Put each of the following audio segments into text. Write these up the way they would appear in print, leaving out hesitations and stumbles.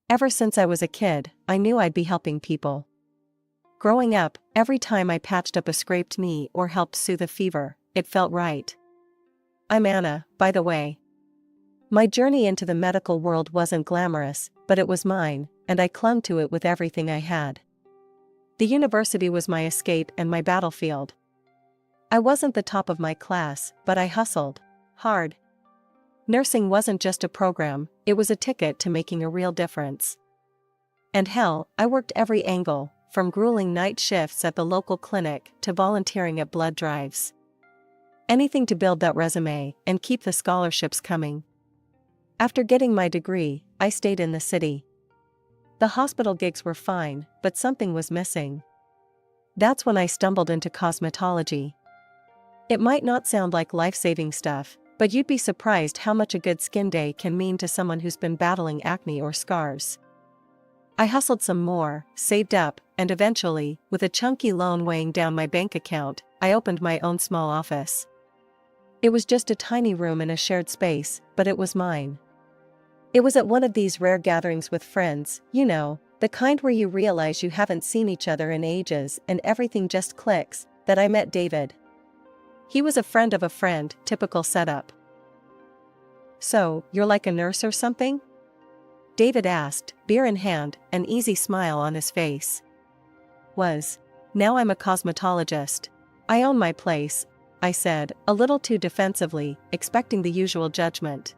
Ever since I was a kid, I knew I'd be helping people. Growing up, every time I patched up a scraped knee or helped soothe a fever, it felt right. I'm Anna, by the way. My journey into the medical world wasn't glamorous, but it was mine, and I clung to it with everything I had. The university was my escape and my battlefield. I wasn't the top of my class, but I hustled hard. Nursing wasn't just a program, it was a ticket to making a real difference. And hell, I worked every angle, from grueling night shifts at the local clinic to volunteering at blood drives. Anything to build that resume and keep the scholarships coming. After getting my degree, I stayed in the city. The hospital gigs were fine, but something was missing. That's when I stumbled into cosmetology. It might not sound like life-saving stuff, but you'd be surprised how much a good skin day can mean to someone who's been battling acne or scars. I hustled some more, saved up, and eventually, with a chunky loan weighing down my bank account, I opened my own small office. It was just a tiny room in a shared space, but it was mine. It was at one of these rare gatherings with friends, you know, the kind where you realize you haven't seen each other in ages and everything just clicks, that I met David. He was a friend of a friend, typical setup. "So, you're like a nurse or something?" David asked, beer in hand, an easy smile on his face. Now I'm a cosmetologist. I own my place, I said, a little too defensively, expecting the usual judgment.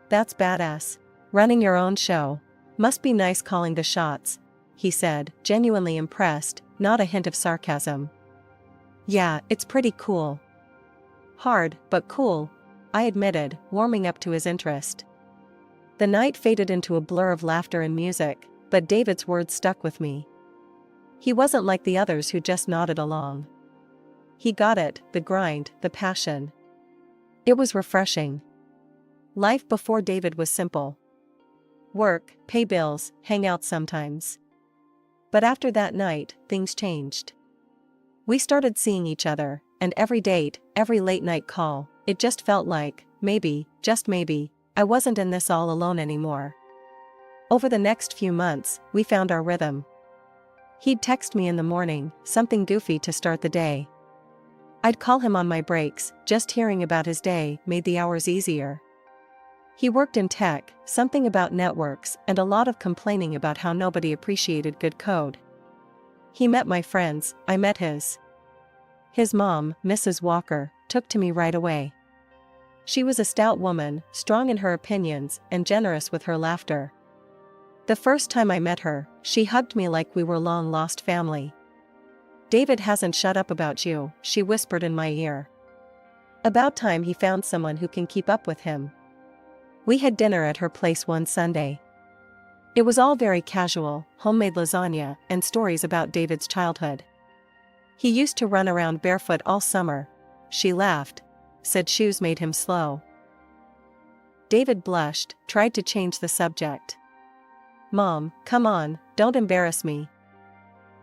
"That's badass. Running your own show. Must be nice calling the shots," he said, genuinely impressed, not a hint of sarcasm. "Yeah, it's pretty cool." "Hard, but cool," I admitted, warming up to his interest. The night faded into a blur of laughter and music, but David's words stuck with me. He wasn't like the others who just nodded along. He got it, the grind, the passion. It was refreshing. Life before David was simple. Work, pay bills, hang out sometimes. But after that night, things changed. We started seeing each other, and every date, every late-night call, it just felt like, maybe, just maybe, I wasn't in this all alone anymore. Over the next few months, we found our rhythm. He'd text me in the morning, something goofy to start the day. I'd call him on my breaks, just hearing about his day made the hours easier. He worked in tech, something about networks, and a lot of complaining about how nobody appreciated good code. He met my friends, I met his. His mom, Mrs. Walker, took to me right away. She was a stout woman, strong in her opinions, and generous with her laughter. The first time I met her, she hugged me like we were long-lost family. "David hasn't shut up about you," she whispered in my ear. "About time he found someone who can keep up with him." We had dinner at her place one Sunday. It was all very casual, homemade lasagna, and stories about David's childhood. "He used to run around barefoot all summer," she laughed, said shoes made him slow. David blushed, tried to change the subject. "Mom, come on, don't embarrass me."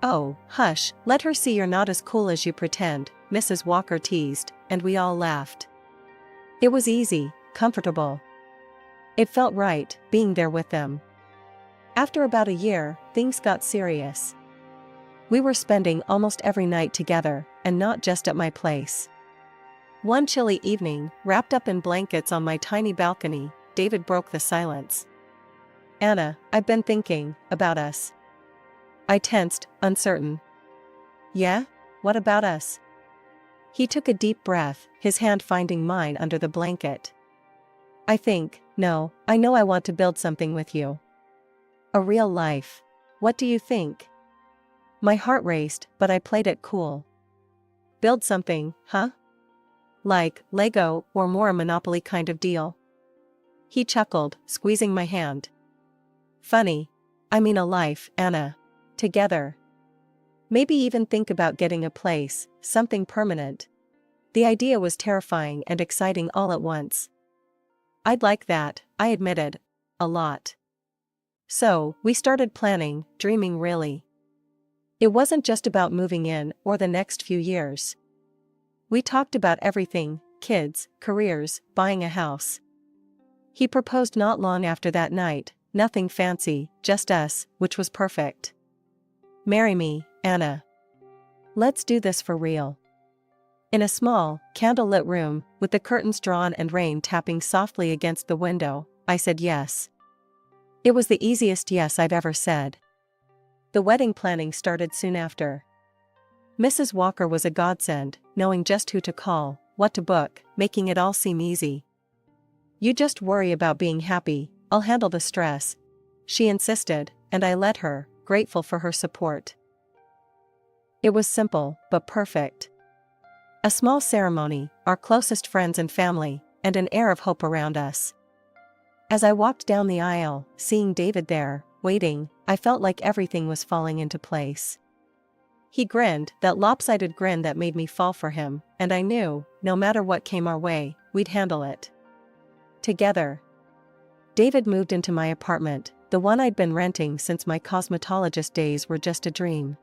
"Oh, hush, let her see you're not as cool as you pretend," Mrs. Walker teased, and we all laughed. It was easy, comfortable. It felt right, being there with them. After about a year, things got serious. We were spending almost every night together, and not just at my place. One chilly evening, wrapped up in blankets on my tiny balcony, David broke the silence. "Anna, I've been thinking about us." I tensed, uncertain. "Yeah? What about us?" He took a deep breath, his hand finding mine under the blanket. I know I want to build something with you. A real life. What do you think?" My heart raced, but I played it cool. "Build something, huh? Like Lego or more a Monopoly kind of deal?" He chuckled, squeezing my hand. "Funny. I mean a life, Anna. Together. Maybe even think about getting a place, something permanent." The idea was terrifying and exciting all at once. "I'd like that," I admitted. A lot. So, we started planning, dreaming really. It wasn't just about moving in or the next few years. We talked about everything: kids, careers, buying a house. He proposed not long after that night, nothing fancy, just us, which was perfect. Marry me, Anna. Let's do this for real. In a small, candlelit room, with the curtains drawn and rain tapping softly against the window, I said yes. It was the easiest yes I've ever said. The wedding planning started soon after. Mrs. Walker was a godsend, knowing just who to call, what to book, making it all seem easy. You just worry about being happy, I'll handle the stress, she insisted, and I let her, grateful for her support. It was simple, but perfect. A small ceremony, our closest friends and family, and an air of hope around us. As I walked down the aisle, seeing David there, waiting, I felt like everything was falling into place. He grinned, that lopsided grin that made me fall for him, and I knew, no matter what came our way, we'd handle it. Together. David moved into my apartment, the one I'd been renting since my cosmetologist days were just a dream.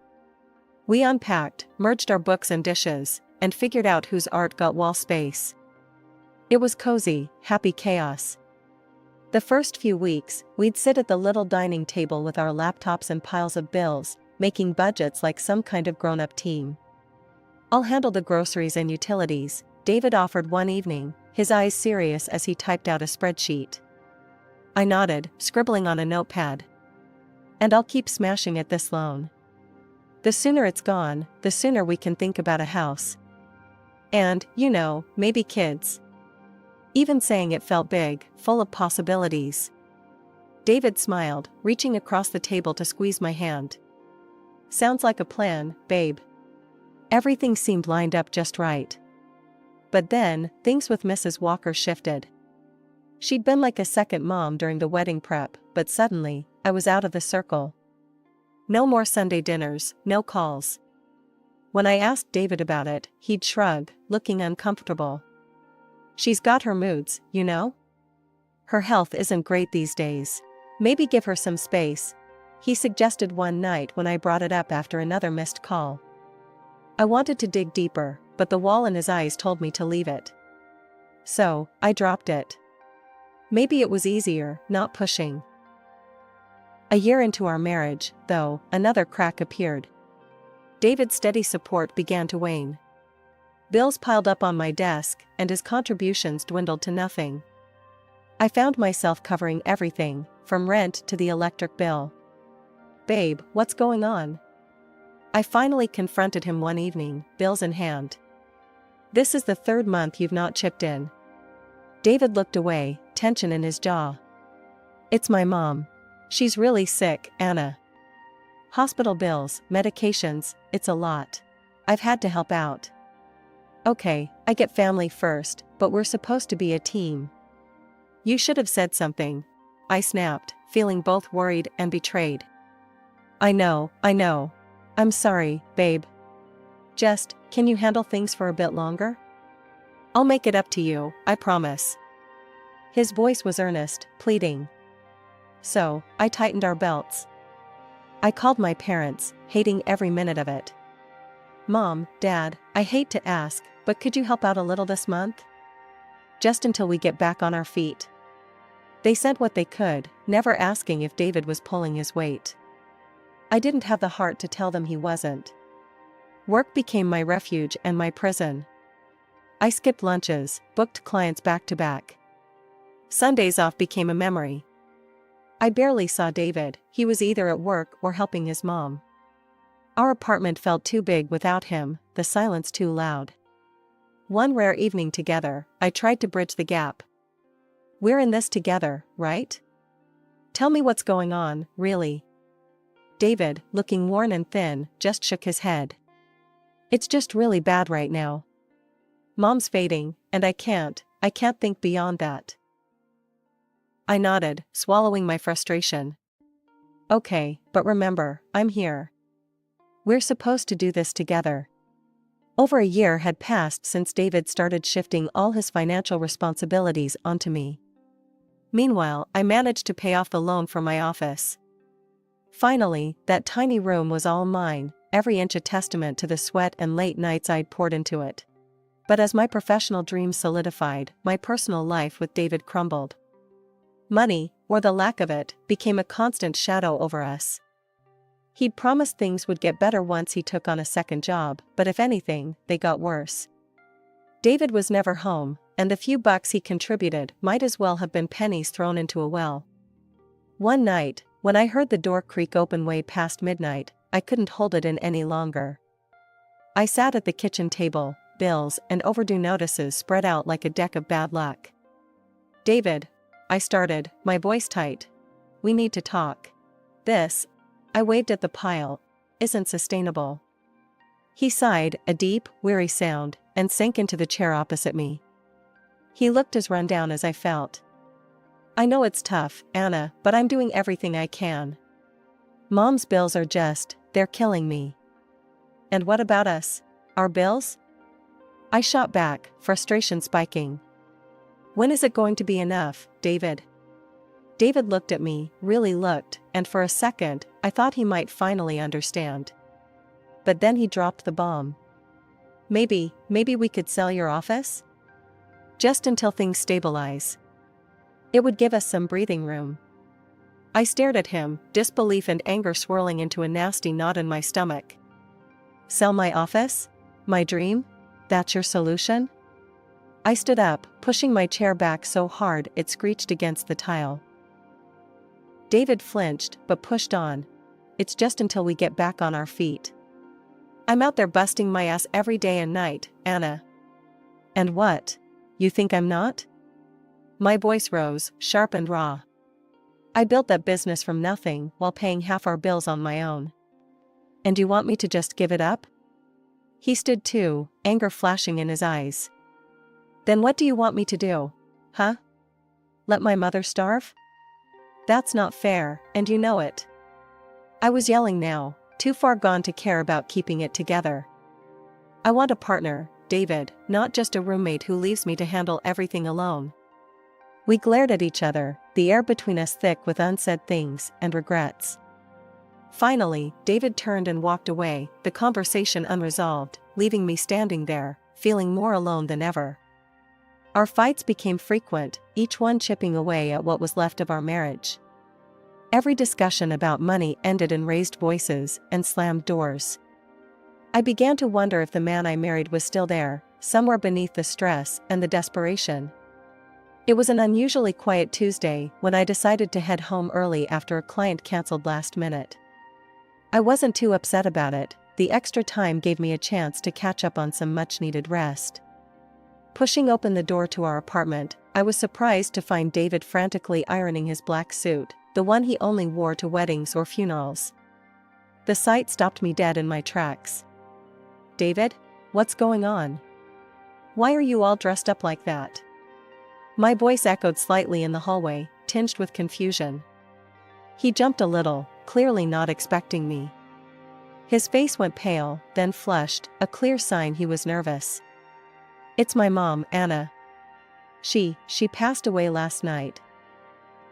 We unpacked, merged our books and dishes, and figured out whose art got wall space. It was cozy, happy chaos. The first few weeks, we'd sit at the little dining table with our laptops and piles of bills, making budgets like some kind of grown-up team. I'll handle the groceries and utilities, David offered one evening, his eyes serious as he typed out a spreadsheet. I nodded, scribbling on a notepad. And I'll keep smashing at this loan. The sooner it's gone, the sooner we can think about a house. And, maybe kids. Even saying it felt big, full of possibilities. David smiled, reaching across the table to squeeze my hand. Sounds like a plan, babe. Everything seemed lined up just right. But then, things with Mrs. Walker shifted. She'd been like a second mom during the wedding prep, but suddenly, I was out of the circle. No more Sunday dinners, no calls. When I asked David about it, he'd shrug, looking uncomfortable. She's got her moods, Her health isn't great these days. Maybe give her some space, he suggested one night when I brought it up after another missed call. I wanted to dig deeper, but the wall in his eyes told me to leave it. So, I dropped it. Maybe it was easier, not pushing. A year into our marriage, though, another crack appeared. David's steady support began to wane. Bills piled up on my desk, and his contributions dwindled to nothing. I found myself covering everything, from rent to the electric bill. Babe, what's going on? I finally confronted him one evening, bills in hand. This is the third month you've not chipped in. David looked away, tension in his jaw. It's my mom. She's really sick, Anna. Hospital bills, medications, it's a lot. I've had to help out. Okay, I get family first, but we're supposed to be a team. You should have said something, I snapped, feeling both worried and betrayed. I know. I'm sorry, babe. Just, can you handle things for a bit longer? I'll make it up to you, I promise. His voice was earnest, pleading. So, I tightened our belts. I called my parents, hating every minute of it. Mom, Dad, I hate to ask, but could you help out a little this month? Just until we get back on our feet. They said what they could, never asking if David was pulling his weight. I didn't have the heart to tell them he wasn't. Work became my refuge and my prison. I skipped lunches, booked clients back to back. Sundays off became a memory. I barely saw David, he was either at work or helping his mom. Our apartment felt too big without him, the silence too loud. One rare evening together, I tried to bridge the gap. We're in this together, right? Tell me what's going on, really. David, looking worn and thin, just shook his head. It's just really bad right now. Mom's fading, and I can't think beyond that. I nodded, swallowing my frustration. Okay, but remember, I'm here. We're supposed to do this together. Over a year had passed since David started shifting all his financial responsibilities onto me. Meanwhile, I managed to pay off the loan for my office. Finally, that tiny room was all mine, every inch a testament to the sweat and late nights I'd poured into it. But as my professional dreams solidified, my personal life with David crumbled. Money, or the lack of it, became a constant shadow over us. He'd promised things would get better once he took on a second job, but if anything, they got worse. David was never home, and the few bucks he contributed might as well have been pennies thrown into a well. One night, when I heard the door creak open way past midnight, I couldn't hold it in any longer. I sat at the kitchen table, bills and overdue notices spread out like a deck of bad luck. "David," I started, my voice tight. "We need to talk. This," I waved at the pile, "isn't sustainable." He sighed, a deep, weary sound, and sank into the chair opposite me. He looked as run down as I felt. "I know it's tough, Anna, but I'm doing everything I can. Mom's bills are they're killing me." "And what about us? Our bills?" I shot back, frustration spiking. "When is it going to be enough, David?" David looked at me, really looked, and for a second, I thought he might finally understand. But then he dropped the bomb. Maybe we could sell your office? Just until things stabilize. It would give us some breathing room." I stared at him, disbelief and anger swirling into a nasty knot in my stomach. "Sell my office? My dream? That's your solution?" I stood up, pushing my chair back so hard it screeched against the tile. David flinched, but pushed on. "It's just until we get back on our feet. I'm out there busting my ass every day and night, Anna." "And what? You think I'm not?" My voice rose, sharp and raw. "I built that business from nothing while paying half our bills on my own. And you want me to just give it up?" He stood too, anger flashing in his eyes. "Then what do you want me to do? Huh? Let my mother starve? That's not fair, and you know it." I was yelling now, too far gone to care about keeping it together. "I want a partner, David, not just a roommate who leaves me to handle everything alone." We glared at each other, the air between us thick with unsaid things and regrets. Finally, David turned and walked away, the conversation unresolved, leaving me standing there, feeling more alone than ever. Our fights became frequent, each one chipping away at what was left of our marriage. Every discussion about money ended in raised voices and slammed doors. I began to wonder if the man I married was still there, somewhere beneath the stress and the desperation. It was an unusually quiet Tuesday when I decided to head home early after a client canceled last minute. I wasn't too upset about it, the extra time gave me a chance to catch up on some much-needed rest. Pushing open the door to our apartment, I was surprised to find David frantically ironing his black suit, the one he only wore to weddings or funerals. The sight stopped me dead in my tracks. "David, what's going on? Why are you all dressed up like that?" My voice echoed slightly in the hallway, tinged with confusion. He jumped a little, clearly not expecting me. His face went pale, then flushed, a clear sign he was nervous. "It's my mom, Anna. She passed away last night.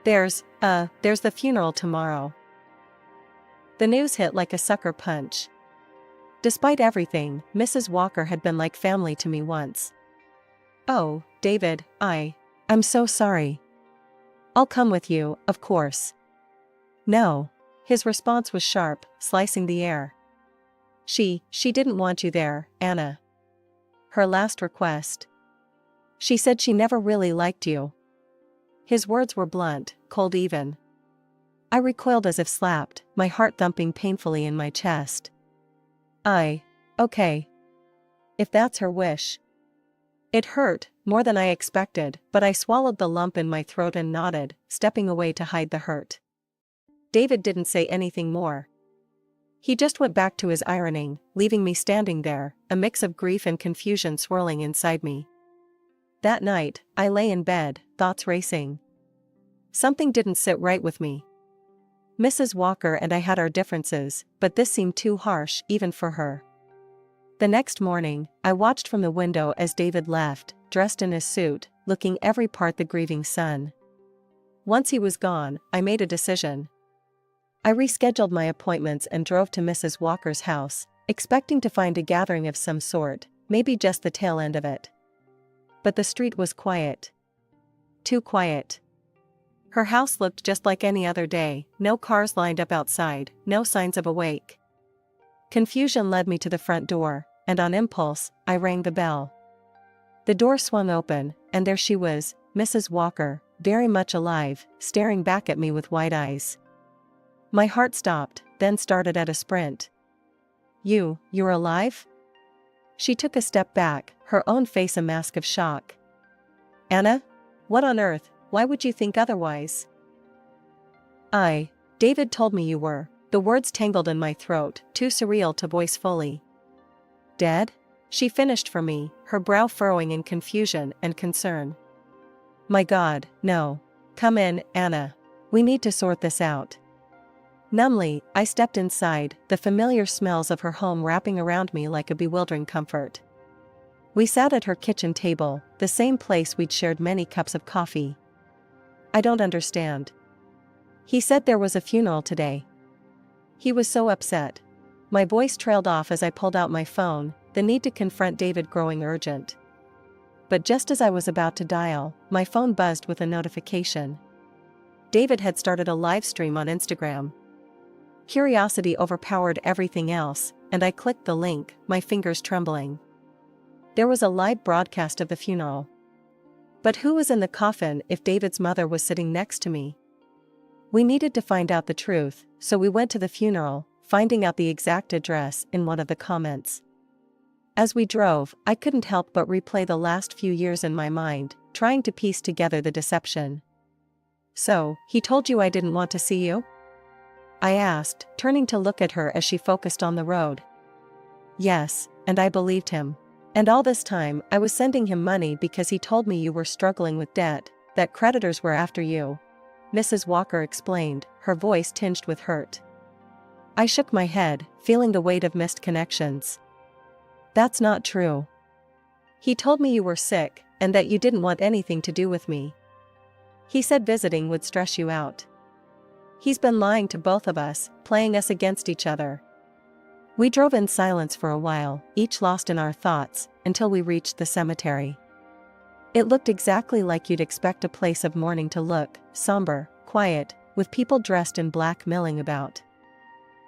There's the funeral tomorrow." The news hit like a sucker punch. Despite everything, Mrs. Walker had been like family to me once. "Oh, David, I'm so sorry. I'll come with you, of course." "No." His response was sharp, slicing the air. She didn't want you there, Anna. Her last request. She said she never really liked you." His words were blunt, cold even. I recoiled as if slapped, my heart thumping painfully in my chest. Okay. If that's her wish." It hurt, more than I expected, but I swallowed the lump in my throat and nodded, stepping away to hide the hurt. David didn't say anything more. He just went back to his ironing, leaving me standing there, a mix of grief and confusion swirling inside me. That night, I lay in bed, thoughts racing. Something didn't sit right with me. Mrs. Walker and I had our differences, but this seemed too harsh even for her. The next morning, I watched from the window as David left, dressed in his suit, looking every part the grieving son. Once he was gone, I made a decision. I rescheduled my appointments and drove to Mrs. Walker's house, expecting to find a gathering of some sort, maybe just the tail end of it. But the street was quiet. Too quiet. Her house looked just like any other day, no cars lined up outside, no signs of a wake. Confusion led me to the front door, and on impulse, I rang the bell. The door swung open, and there she was, Mrs. Walker, very much alive, staring back at me with wide eyes. My heart stopped, then started at a sprint. You're alive?" She took a step back, her own face a mask of shock. "Anna? What on earth, why would you think otherwise?" David told me you were," the words tangled in my throat, too surreal to voice fully. "Dead?" She finished for me, her brow furrowing in confusion and concern. "My God, no. Come in, Anna. We need to sort this out." Numbly, I stepped inside, the familiar smells of her home wrapping around me like a bewildering comfort. We sat at her kitchen table, the same place we'd shared many cups of coffee. "I don't understand." "He said there was a funeral today. He was so upset." My voice trailed off as I pulled out my phone, the need to confront David growing urgent. But just as I was about to dial, my phone buzzed with a notification. David had started a live stream on Instagram. Curiosity overpowered everything else, and I clicked the link, my fingers trembling. There was a live broadcast of the funeral. But who was in the coffin if David's mother was sitting next to me? We needed to find out the truth, so we went to the funeral, finding out the exact address in one of the comments. As we drove, I couldn't help but replay the last few years in my mind, trying to piece together the deception. "So, he told you I didn't want to see you?" I asked, turning to look at her as she focused on the road. "Yes, and I believed him. And all this time, I was sending him money because he told me you were struggling with debt, that creditors were after you," Mrs. Walker explained, her voice tinged with hurt. I shook my head, feeling the weight of missed connections. "That's not true. He told me you were sick, and that you didn't want anything to do with me. He said visiting would stress you out. He's been lying to both of us, playing us against each other." We drove in silence for a while, each lost in our thoughts, until we reached the cemetery. It looked exactly like you'd expect a place of mourning to look, somber, quiet, with people dressed in black milling about.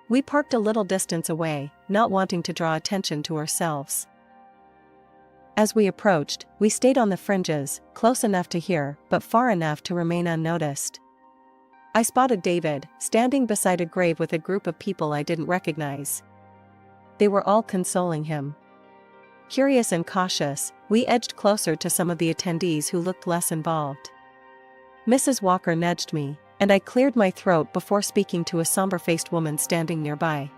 We parked a little distance away, not wanting to draw attention to ourselves. As we approached, we stayed on the fringes, close enough to hear, but far enough to remain unnoticed. I spotted David, standing beside a grave with a group of people I didn't recognize. They were all consoling him. Curious and cautious, we edged closer to some of the attendees who looked less involved. Mrs. Walker nudged me, and I cleared my throat before speaking to a somber-faced woman standing nearby.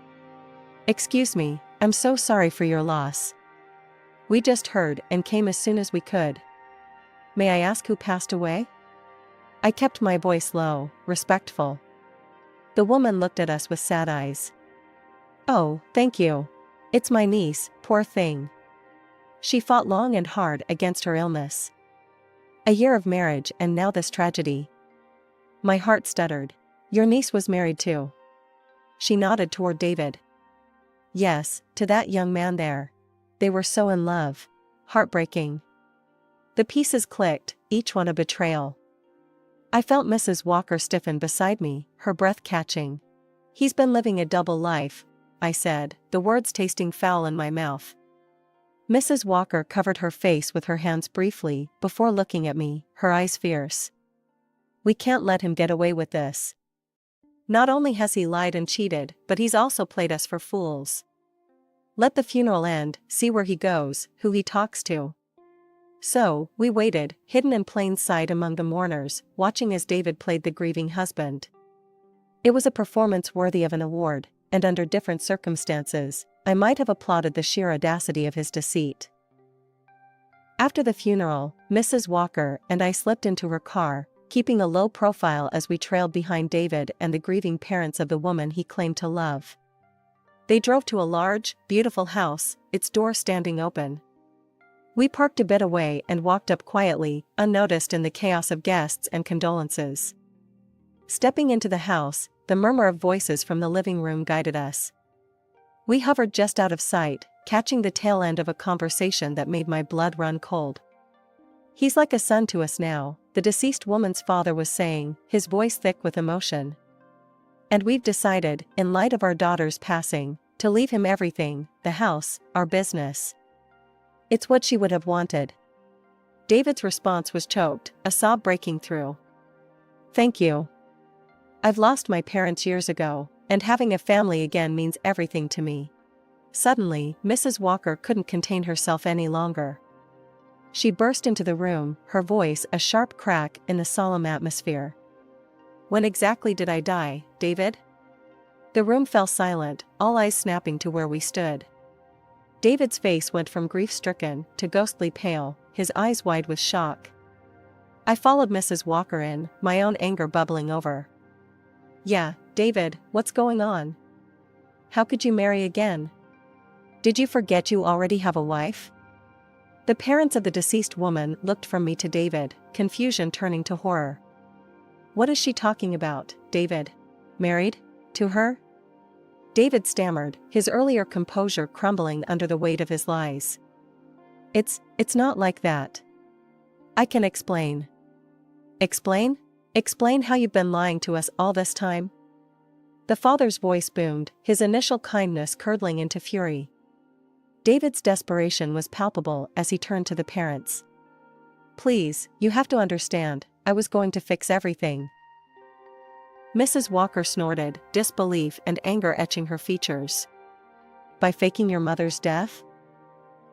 "Excuse me, I'm so sorry for your loss. We just heard and came as soon as we could. May I ask who passed away?" I kept my voice low, respectful. The woman looked at us with sad eyes. "Oh, thank you. It's my niece, poor thing. She fought long and hard against her illness. A year of marriage and now this tragedy." My heart stuttered. "Your niece was married too?" She nodded toward David. "Yes, to that young man there. They were so in love. Heartbreaking." The pieces clicked, each one a betrayal. I felt Mrs. Walker stiffen beside me, her breath catching. "He's been living a double life," I said, the words tasting foul in my mouth. Mrs. Walker covered her face with her hands briefly, before looking at me, her eyes fierce. "We can't let him get away with this. Not only has he lied and cheated, but he's also played us for fools. Let the funeral end, see where he goes, who he talks to." So, we waited, hidden in plain sight among the mourners, watching as David played the grieving husband. It was a performance worthy of an award, and under different circumstances, I might have applauded the sheer audacity of his deceit. After the funeral, Mrs. Walker and I slipped into her car, keeping a low profile as we trailed behind David and the grieving parents of the woman he claimed to love. They drove to a large, beautiful house, its door standing open. We parked a bit away and walked up quietly, unnoticed in the chaos of guests and condolences. Stepping into the house, the murmur of voices from the living room guided us. We hovered just out of sight, catching the tail end of a conversation that made my blood run cold. He's like a son to us now, the deceased woman's father was saying, his voice thick with emotion. And we've decided, in light of our daughter's passing, to leave him everything, the house, our business. It's what she would have wanted. David's response was choked, a sob breaking through. Thank you. I've lost my parents years ago, and having a family again means everything to me. Suddenly, Mrs. Walker couldn't contain herself any longer. She burst into the room, her voice a sharp crack in the solemn atmosphere. When exactly did I die, David? The room fell silent, all eyes snapping to where we stood. David's face went from grief-stricken to ghostly pale, his eyes wide with shock. I followed Mrs. Walker in, my own anger bubbling over. Yeah, David, what's going on? How could you marry again? Did you forget you already have a wife? The parents of the deceased woman looked from me to David, confusion turning to horror. What is she talking about, David? Married? To her? David stammered, his earlier composure crumbling under the weight of his lies. It's not like that. I can explain. Explain? Explain how you've been lying to us all this time? The father's voice boomed, his initial kindness curdling into fury. David's desperation was palpable as he turned to the parents. Please, you have to understand, I was going to fix everything. Mrs. Walker snorted, disbelief and anger etching her features. By faking your mother's death?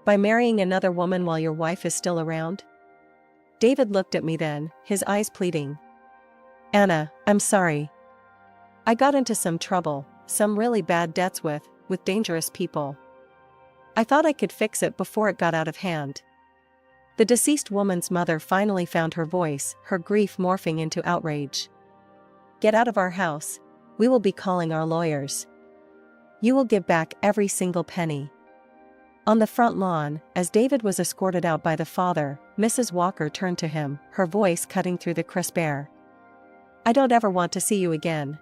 By marrying another woman while your wife is still around? David looked at me then, his eyes pleading. Anna, I'm sorry. I got into some trouble, some really bad debts with dangerous people. I thought I could fix it before it got out of hand. The deceased woman's mother finally found her voice, her grief morphing into outrage. Get out of our house. We will be calling our lawyers. You will give back every single penny. On the front lawn, as David was escorted out by the father, Mrs. Walker turned to him, her voice cutting through the crisp air. I don't ever want to see you again.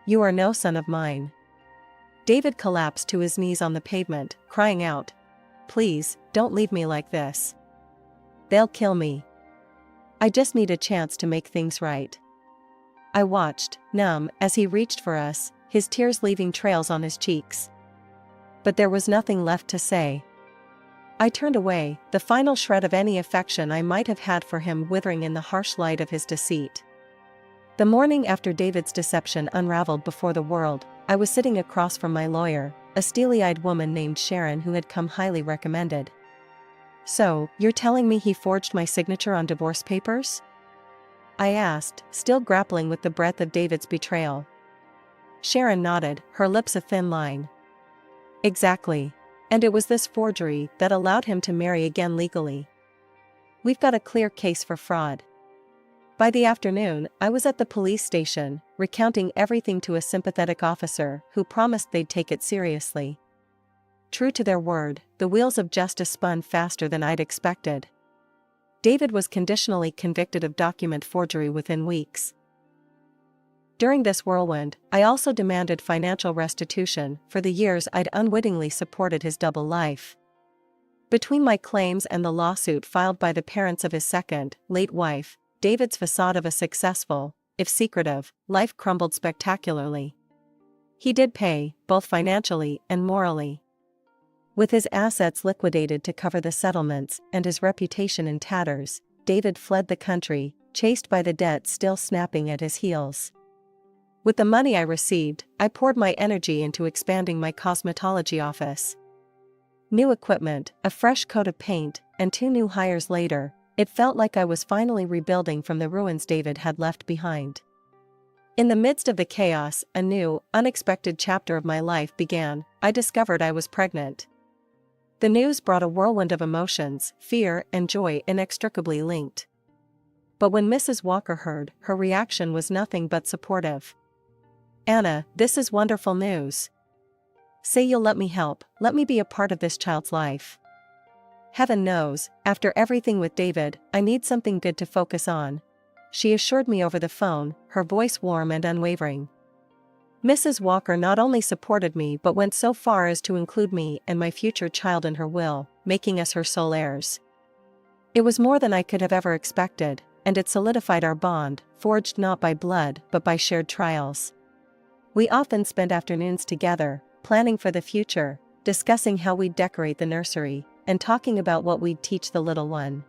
You are no son of mine. David collapsed to his knees on the pavement, crying out, Please, don't leave me like this. They'll kill me. I just need a chance to make things right. I watched, numb, as he reached for us, his tears leaving trails on his cheeks. But there was nothing left to say. I turned away, the final shred of any affection I might have had for him withering in the harsh light of his deceit. The morning after David's deception unraveled before the world, I was sitting across from my lawyer, a steely-eyed woman named Sharon who had come highly recommended. So, you're telling me he forged my signature on divorce papers? I asked, still grappling with the breadth of David's betrayal. Sharon nodded, her lips a thin line. Exactly. And it was this forgery that allowed him to marry again legally. We've got a clear case for fraud. By the afternoon, I was at the police station, recounting everything to a sympathetic officer who promised they'd take it seriously. True to their word, the wheels of justice spun faster than I'd expected. David was conditionally convicted of document forgery within weeks. During this whirlwind, I also demanded financial restitution for the years I'd unwittingly supported his double life. Between my claims and the lawsuit filed by the parents of his second, late wife, David's facade of a successful, if secretive, life crumbled spectacularly. He did pay, both financially and morally. With his assets liquidated to cover the settlements and his reputation in tatters, David fled the country, chased by the debt still snapping at his heels. With the money I received, I poured my energy into expanding my cosmetology office. New equipment, a fresh coat of paint, and 2 new hires later, it felt like I was finally rebuilding from the ruins David had left behind. In the midst of the chaos, a new, unexpected chapter of my life began. I discovered I was pregnant. The news brought a whirlwind of emotions, fear and joy inextricably linked. But when Mrs. Walker heard, her reaction was nothing but supportive. Anna, this is wonderful news. Say you'll let me help, let me be a part of this child's life. Heaven knows, after everything with David, I need something good to focus on. She assured me over the phone, her voice warm and unwavering. Mrs. Walker not only supported me but went so far as to include me and my future child in her will, making us her sole heirs. It was more than I could have ever expected, and it solidified our bond, forged not by blood but by shared trials. We often spent afternoons together, planning for the future, discussing how we'd decorate the nursery, and talking about what we'd teach the little one.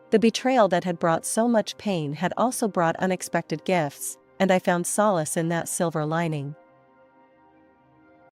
The betrayal that had brought so much pain had also brought unexpected gifts, and I found solace in that silver lining.